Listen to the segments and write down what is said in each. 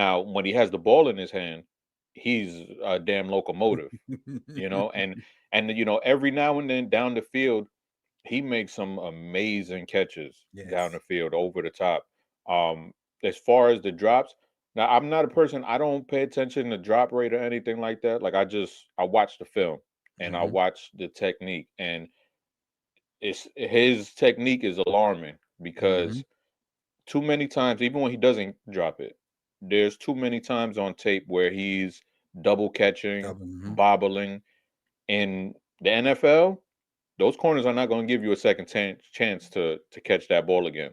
Now, when he has the ball in his hand, he's a damn locomotive, you know, and every now and then down the field, he makes some amazing catches down Yes. the field over the top. Um, as far as the drops, now I'm not a person, I don't pay attention to drop rate or anything like that. Like I watch the film and I Hmm. watch the technique, and it's his technique is alarming Hmm. because too many times, even when he doesn't drop it, there's too many times on tape where he's double catching, Hmm. bobbling. In the NFL, those corners are not going to give you a second chance to catch that ball again.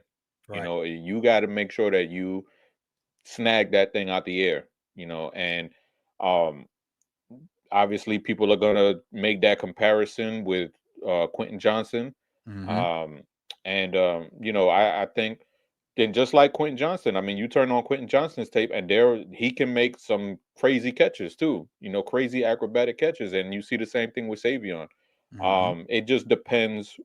Right. You got to make sure that you snag that thing out the air. And um, obviously people are going to make that comparison with Quentin Johnson. Hmm. Um, and I think then just like Quentin Johnson, I mean, you turn on Quentin Johnson's tape, and there he can make some crazy catches too. Crazy acrobatic catches, and you see the same thing with Savion. Hmm. It just depends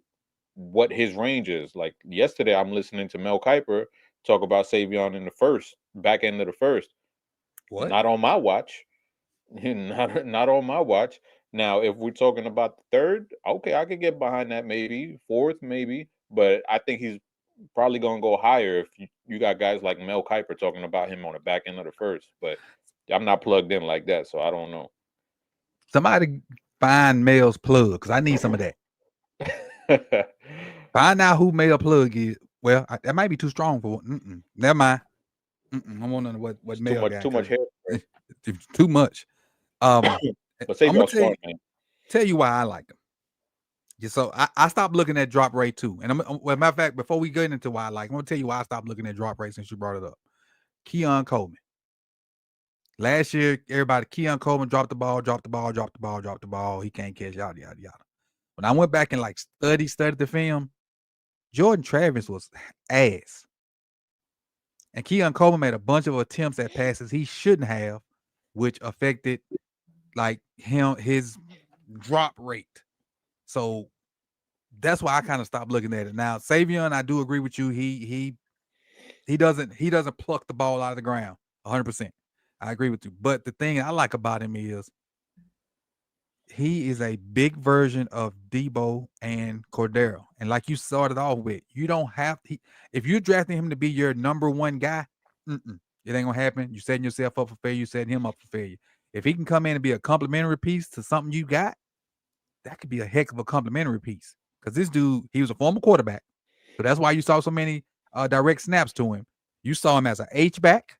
what his range is. Like yesterday, I'm listening to Mel Kiper talk about Savion in the back end of the first. What? Not on my watch. Not on my watch. Now, if we're talking about the third, okay, I could get behind that, maybe fourth, maybe. But I think he's probably gonna go higher if you got guys like Mel Kiper talking about him on the back end of the first. But I'm not plugged in like that, so I don't know. Somebody find Mel's plug because I need some of that. Find out who Mel plug is. Well, that might be too strong for. Never mind. I want to know what It's too Mel much, got too much because hair. it's too much. But I'm gonna Savion's smart, man. tell you why I like him. Yeah, so I stopped looking at drop rate too. And well, matter of fact, before we get into why I like, I'm gonna tell you why I stopped looking at drop rate since you brought it up. Keon Coleman. Last year, everybody, Keon Coleman dropped the ball, dropped the ball, dropped the ball, dropped the ball. He can't catch, yada, yada, yada. When I went back and like studied the film, Jordan Travis was ass. And Keon Coleman made a bunch of attempts at passes he shouldn't have, which affected like his drop rate. So that's why I kind of stopped looking at it. Now, Savion, I do agree with you. He doesn't pluck the ball out of the ground 100%. I agree with you. But the thing I like about him is he is a big version of Debo and Cordero. And like you started off with, you don't have if you're drafting him to be your number one guy, it ain't gonna happen. You're setting yourself up for failure. You're setting him up for failure. If he can come in and be a complimentary piece to something you got, that could be a heck of a complimentary piece. Because this dude, he was a former quarterback. So that's why you saw so many direct snaps to him. You saw him as an H-back.